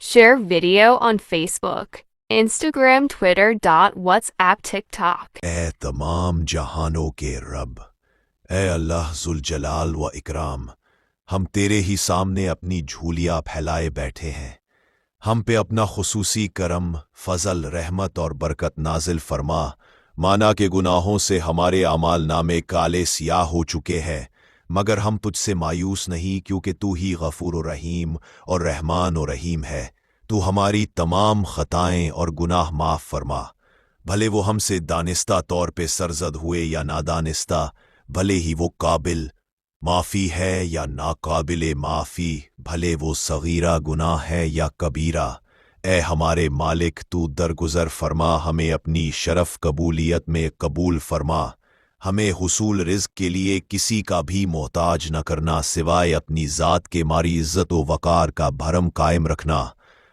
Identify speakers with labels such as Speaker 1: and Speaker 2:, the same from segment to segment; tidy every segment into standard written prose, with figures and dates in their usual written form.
Speaker 1: Share video on Facebook, Instagram, Twitter, WhatsApp, TikTok.
Speaker 2: اے تمام جہانوں کے رب، اے اللہ ذوال جلال و اکرام، ہم تیرے ہی سامنے اپنی جھولیاں پھیلائے بیٹھے ہیں۔ ہم پہ اپنا خصوصی کرم، فضل، رحمت اور برکت نازل فرما، مانا کہ گناہوں سے ہمارے اعمال نامے کالے سیاہ ہو چکے ہیں، مگر ہم تجھ سے مایوس نہیں، کیونکہ تو ہی غفور و رحیم اور رحمان و رحیم ہے۔ تو ہماری تمام خطائیں اور گناہ معاف فرما، بھلے وہ ہم سے دانستہ طور پہ سرزد ہوئے یا نادانستہ، بھلے ہی وہ قابل معافی ہے یا ناقابل معافی، بھلے وہ صغیرہ گناہ ہے یا کبیرہ۔ اے ہمارے مالک، تو درگزر فرما، ہمیں اپنی شرف قبولیت میں قبول فرما، ہمیں حصول رزق کے لیے کسی کا بھی محتاج نہ کرنا سوائے اپنی ذات کے، ماری عزت و وقار کا بھرم قائم رکھنا،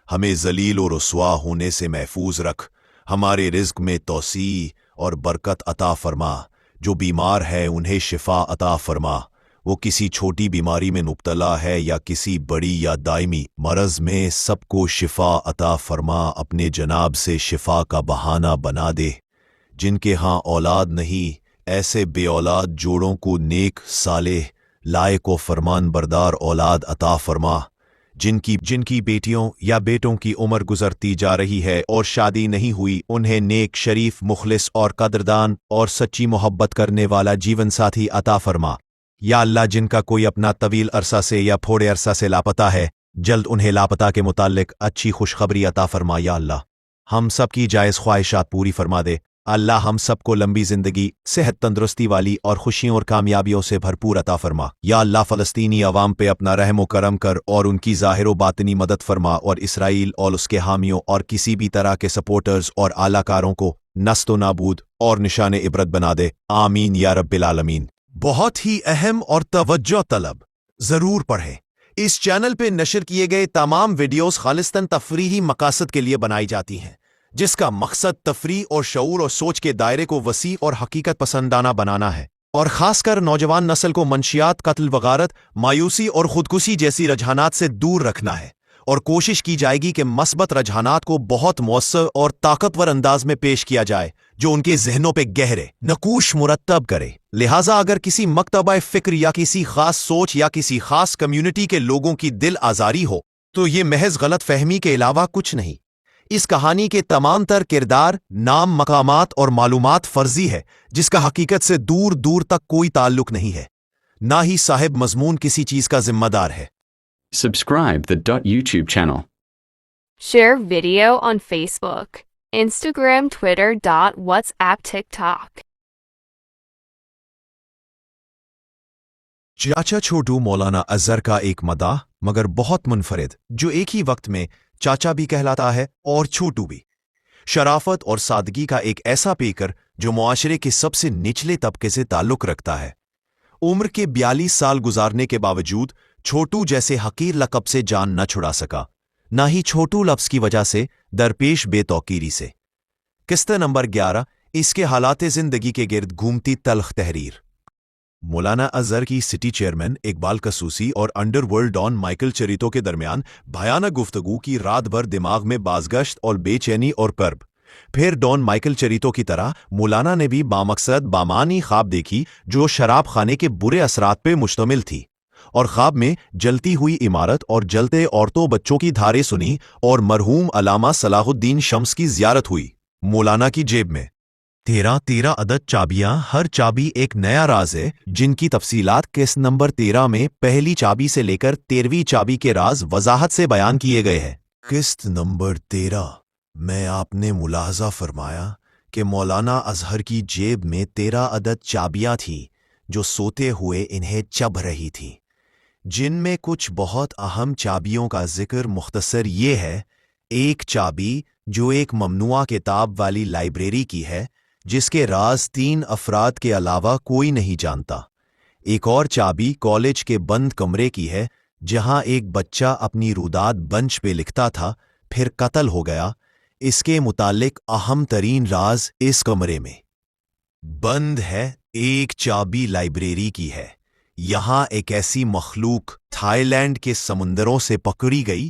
Speaker 2: ہمیں ذلیل و رسوا ہونے سے محفوظ رکھ، ہمارے رزق میں توسیع اور برکت عطا فرما، جو بیمار ہے انہیں شفا عطا فرما، وہ کسی چھوٹی بیماری میں مبتلا ہے یا کسی بڑی یا دائمی مرض میں، سب کو شفا عطا فرما، اپنے جناب سے شفا کا بہانہ بنا دے۔ جن کے ہاں اولاد نہیں، ایسے بے اولاد جوڑوں کو نیک، صالح، لائق و فرمان بردار اولاد عطا فرما۔ جن کی بیٹیوں یا بیٹوں کی عمر گزرتی جا رہی ہے اور شادی نہیں ہوئی، انہیں نیک، شریف، مخلص اور قدردان اور سچی محبت کرنے والا جیون ساتھی عطا فرما۔ یا اللہ، جن کا کوئی اپنا طویل عرصہ سے یا تھوڑے عرصہ سے لاپتہ ہے، جلد انہیں لاپتہ کے متعلق اچھی خوشخبری عطا فرما۔ یا اللہ، ہم سب کی جائز خواہشات پوری فرما دے۔ اللہ، ہم سب کو لمبی زندگی، صحت، تندرستی والی اور خوشیوں اور کامیابیوں سے بھرپور عطا فرما۔ یا اللہ، فلسطینی عوام پہ اپنا رحم و کرم کر اور ان کی ظاہر و باطنی مدد فرما، اور اسرائیل اور اس کے حامیوں اور کسی بھی طرح کے سپورٹرز اور اعلی کاروں کو نست و نابود اور نشان عبرت بنا دے۔ آمین یا رب العالمین۔ بہت ہی اہم اور توجہ طلب، ضرور پڑھیں۔ اس چینل پہ نشر کیے گئے تمام ویڈیوز خالصتاً تفریحی مقاصد کے لیے بنائی جاتی ہیں، جس کا مقصد تفریح اور شعور اور سوچ کے دائرے کو وسیع اور حقیقت پسندانہ بنانا ہے، اور خاص کر نوجوان نسل کو منشیات، قتل و غارت، مایوسی اور خودکشی جیسی رجحانات سے دور رکھنا ہے، اور کوشش کی جائے گی کہ مثبت رجحانات کو بہت مؤثر اور طاقتور انداز میں پیش کیا جائے، جو ان کے ذہنوں پہ گہرے نقوش مرتب کرے۔ لہٰذا اگر کسی مکتبہ فکر یا کسی خاص سوچ یا کسی خاص کمیونٹی کے لوگوں کی دل آزاری ہو، تو یہ محض غلط فہمی کے علاوہ کچھ نہیں۔ اس کہانی کے تمام تر کردار، نام، مقامات اور معلومات فرضی ہے، جس کا حقیقت سے دور دور تک کوئی تعلق نہیں ہے، نہ ہی صاحب مضمون کسی چیز کا ذمہ دار ہے۔
Speaker 3: Subscribe the .YouTube channel.
Speaker 1: Share video on Facebook, Instagram, Twitter, WhatsApp, TikTok.
Speaker 2: چاچا چھوٹو مولانا اظہر کا ایک مداح مگر بہت منفرد، جو ایک ہی وقت میں چاچا بھی کہلاتا ہے اور چھوٹو بھی۔ شرافت اور سادگی کا ایک ایسا پیکر جو معاشرے کے سب سے نچلے طبقے سے تعلق رکھتا ہے۔ عمر کے 42 سال گزارنے کے باوجود چھوٹو جیسے حقیر لقب سے جان نہ چھڑا سکا، نہ ہی چھوٹو لفظ کی وجہ سے درپیش بے توقیری سے۔ قسط نمبر 11، اس کے حالات زندگی کے گرد گھومتی تلخ تحریر۔ مولانا اظہر کی سٹی چیئرمین اقبال کسوسی اور انڈر ورلڈ ڈان مائیکل چریتو کے درمیان بھیانک گفتگو کی رات بھر دماغ میں بازگشت اور بے چینی اور کرب۔ پھر ڈان مائیکل چریتو کی طرح مولانا نے بھی بامقصد بامانی خواب دیکھی، جو شراب خانے کے برے اثرات پہ مشتمل تھی، اور خواب میں جلتی ہوئی عمارت اور جلتے عورتوں بچوں کی دھاریں سنی، اور مرحوم علامہ صلاح الدین شمس کی زیارت ہوئی۔ مولانا کی جیب میں 13 عدد چابیاں، ہر چابی ایک نیا راز ہے، جن کی تفصیلات قسط نمبر 13 میں پہلی چابی سے لے کر 13ویں چابی کے راز وضاحت سے بیان کیے گئے ہیں۔ قسط نمبر 13 میں آپ نے ملاحظہ فرمایا کہ مولانا اظہر کی جیب میں 13 عدد چابیاں تھیں، جو سوتے ہوئے انہیں چبھ رہی تھیں، جن میں کچھ بہت اہم چابیوں کا ذکر مختصر یہ ہے۔ ایک چابی جو ایک ممنوعہ کتاب والی لائبریری کی ہے، جس کے راز 3 افراد کے علاوہ کوئی نہیں جانتا۔ ایک اور چابی کالج کے بند کمرے کی ہے، جہاں ایک بچہ اپنی روداد بنچ پہ لکھتا تھا، پھر قتل ہو گیا۔ اس کے متعلق اہم ترین راز اس کمرے میں بند ہے۔ ایک چابی لائبریری کی ہے، یہاں ایک ایسی مخلوق تھائی لینڈ کے سمندروں سے پکڑی گئی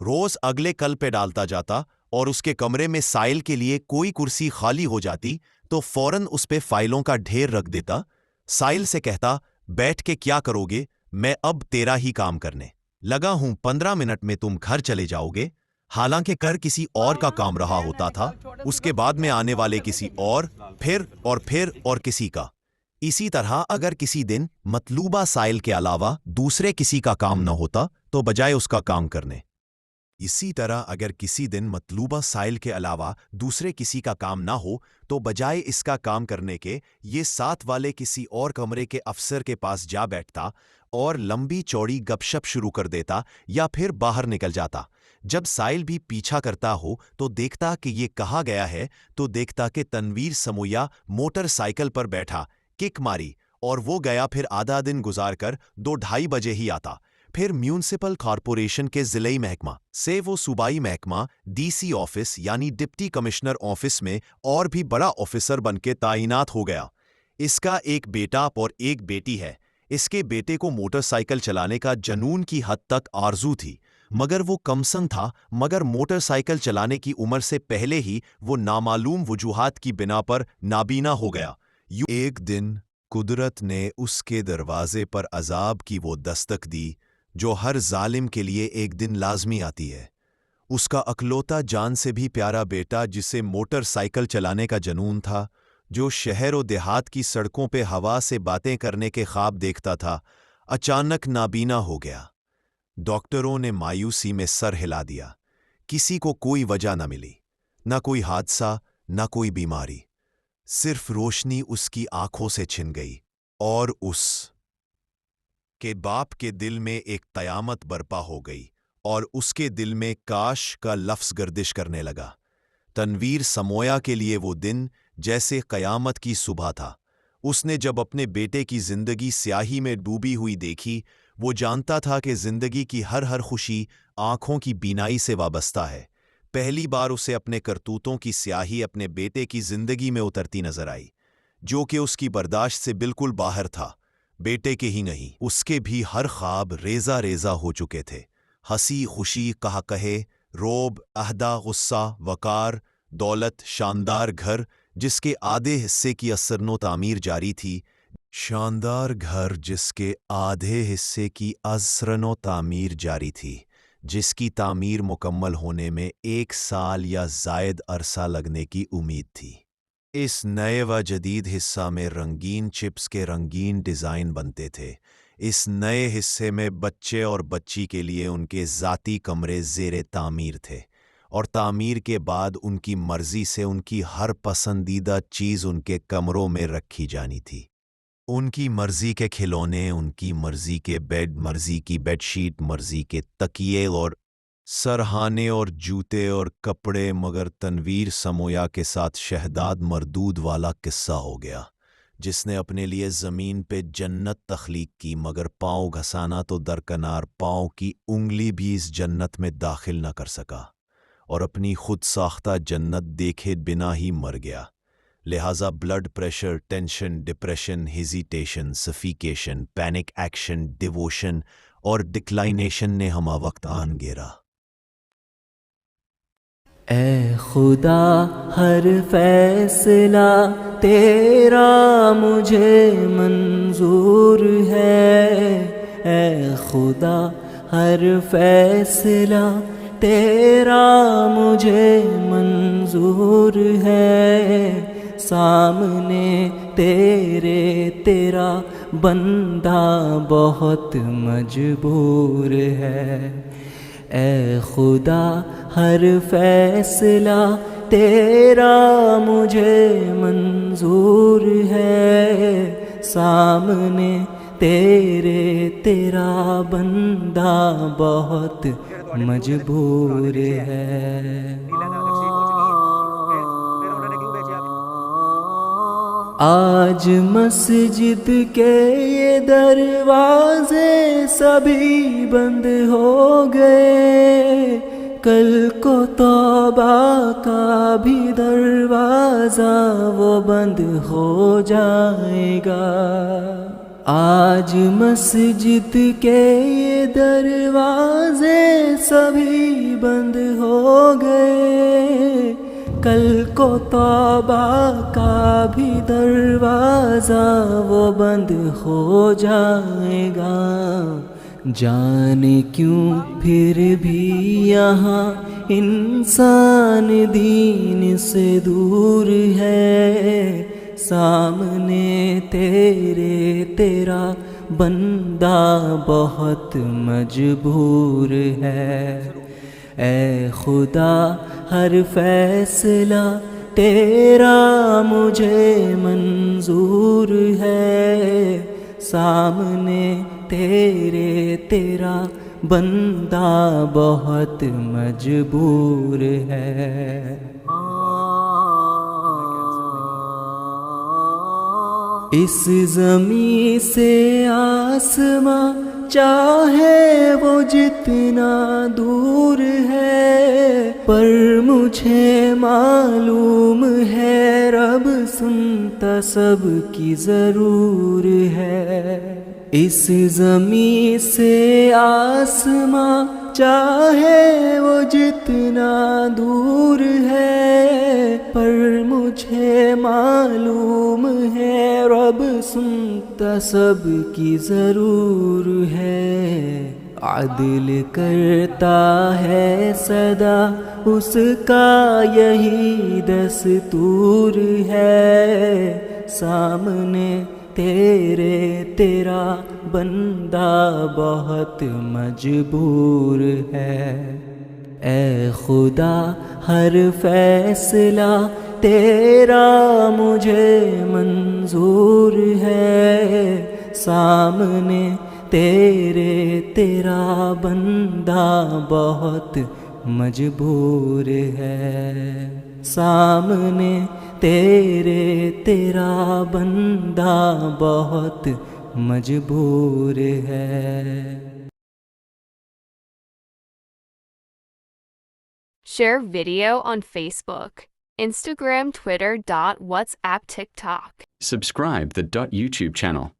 Speaker 2: روز اگلے کل پہ ڈالتا جاتا اور اس کے کمرے میں سائل کے لیے کوئی کرسی خالی ہو جاتی تو فوراً اس پہ فائلوں کا ڈھیر رکھ دیتا۔ سائل سے کہتا، بیٹھ کے کیا کرو گے، میں اب تیرا ہی کام کرنے لگا ہوں، 15 منٹ میں تم گھر چلے جاؤ گے۔ حالانکہ کر کسی اور کا کام رہا ہوتا تھا، اس کے بعد میں آنے والے کسی اور، پھر کسی کا۔ اسی طرح اگر کسی دن مطلوبہ سائل کے علاوہ دوسرے کسی کا کام نہ ہوتا تو بجائے اس کا کام کرنے اسی طرح اگر کسی دن مطلوبہ سائل کے علاوہ دوسرے کسی کا کام نہ ہو تو بجائے اس کا کام کرنے کے یہ ساتھ والے کسی اور کمرے کے افسر کے پاس جا بیٹھتا اور لمبی چوڑی گپ شپ شروع کر دیتا یا پھر باہر نکل جاتا۔ جب سائل بھی پیچھا کرتا ہو تو دیکھتا کہ یہ کہا گیا ہے تو دیکھتا کہ تنویر سمویا موٹر سائیکل پر بیٹھا کک ماری اور وہ گیا، پھر آدھا دن گزار کر 2-2:30 بجے ہی آتا۔ پھر میونسپل کارپوریشن کے ضلعی محکمہ سے وہ صوبائی محکمہ ڈی سی آفس یعنی ڈپٹی کمشنر آفس میں اور بھی بڑا آفیسر بن کے تعینات ہو گیا۔ اس کا ایک بیٹا اور ایک بیٹی ہے۔ اس کے بیٹے کو موٹر سائیکل چلانے کا جنون کی حد تک آرزو تھی، مگر وہ کمسن تھا، مگر موٹر سائیکل چلانے کی عمر سے پہلے ہی وہ نامعلوم وجوہات کی بنا پر نابینا ہو گیا۔ ایک دن قدرت نے اس کے دروازے پر عذاب کی وہ دستک دی جو ہر ظالم کے لیے ایک دن لازمی آتی ہے۔ اس کا اکلوتا جان سے بھی پیارا بیٹا، جسے موٹر سائیکل چلانے کا جنون تھا، جو شہر و دیہات کی سڑکوں پہ ہوا سے باتیں کرنے کے خواب دیکھتا تھا، اچانک نابینا ہو گیا۔ ڈاکٹروں نے مایوسی میں سر ہلا دیا۔ کسی کو کوئی وجہ نہ ملی، نہ کوئی حادثہ، نہ کوئی بیماری، صرف روشنی اس کی آنکھوں سے چھن گئی اور اس کے باپ کے دل میں ایک قیامت برپا ہو گئی اور اس کے دل میں کاش کا لفظ گردش کرنے لگا۔ تنویر سمویا کے لیے وہ دن جیسے قیامت کی صبح تھا۔ اس نے جب اپنے بیٹے کی زندگی سیاہی میں ڈوبی ہوئی دیکھی، وہ جانتا تھا کہ زندگی کی ہر خوشی آنکھوں کی بینائی سے وابستہ ہے۔ پہلی بار اسے اپنے کرتوتوں کی سیاہی اپنے بیٹے کی زندگی میں اترتی نظر آئی، جو کہ اس کی برداشت سے بالکل باہر تھا۔ بیٹے کے ہی نہیں، اس کے بھی ہر خواب ریزہ ریزہ ہو چکے تھے۔ ہنسی، خوشی، قہقہے، روب، عہدہ، غصہ، وقار، دولت، شاندار گھر جس کے آدھے حصے کی اثرنو تعمیر جاری تھی، شاندار گھر جس کے آدھے حصے کی اثرنو تعمیر جاری تھی، جس کی تعمیر مکمل ہونے میں 1 سال یا زائد عرصہ لگنے کی امید تھی۔ اس نئے و جدید حصہ میں رنگین چپس کے رنگین ڈیزائن بنتے تھے۔ اس نئے حصے میں بچے اور بچی کے لیے ان کے ذاتی کمرے زیر تعمیر تھے، اور تعمیر کے بعد ان کی مرضی سے ان کی ہر پسندیدہ چیز ان کے کمروں میں رکھی جانی تھی۔ ان کی مرضی کے کھلونے، ان کی مرضی کے بیڈ، مرضی کی بیڈ شیٹ، مرضی کے تکیے اور سرہانے اور جوتے اور کپڑے۔ مگر تنویر سمویا کے ساتھ شہداد مردود والا قصہ ہو گیا، جس نے اپنے لیے زمین پہ جنت تخلیق کی، مگر پاؤں گھسانا تو درکنار، پاؤں کی انگلی بھی اس جنت میں داخل نہ کر سکا، اور اپنی خود ساختہ جنت دیکھے بنا ہی مر گیا۔ لہٰذا blood pressure, tension, depression, hesitation, suffocation, panic action, devotion اور ڈکلائنیشن نے ہما وقت آن گیرا۔
Speaker 4: اے خدا ہر فیصلہ تیرا مجھے منظور ہے، اے خدا ہر فیصلہ تیرا مجھے منظور ہے، سامنے تیرا بندہ بہت مجبور ہے۔ اے خدا ہر فیصلہ تیرا مجھے منظور ہے، سامنے تیرا بندہ بہت مجبور ہے۔ آج مسجد کے یہ دروازے سبھی بند ہو گئے، کل کو توبہ کا بھی دروازہ وہ بند ہو جائے گا۔ آج مسجد کے یہ دروازے سبھی بند ہو گئے، کل کو توبہ کا بھی دروازہ وہ بند ہو جائے گا۔ جانے کیوں پھر بھی یہاں انسان دین سے دور ہے، سامنے تیرے تیرا بندہ بہت مجبور ہے۔ اے خدا ہر فیصلہ تیرا مجھے منظور ہے، سامنے تیرے تیرا بندہ بہت مجبور ہے۔ اس زمین سے آسماں چاہے وہ جتنا دور ہے، پر مجھے معلوم ہے رب سنتا سب کی ضرور ہے۔ اس زمین سے آسماں چاہے وہ جتنا دور ہے، پر مجھے معلوم ہے رب سنتا سب کی ضرور ہے۔ عدل کرتا ہے سدا اس کا یہی دستور ہے، سامنے تیرے تیرا بندہ بہت مجبور ہے۔ اے خدا ہر فیصلہ تیرا مجھے منظور ہے، سامنے تیرے تیرا بندہ بہت مجبور ہے، سامنے تیرے تیرا بندہ بہت مجبور ہے۔
Speaker 1: Share video on Facebook, Instagram, Twitter, WhatsApp, TikTok.
Speaker 3: Subscribe the .YouTube channel.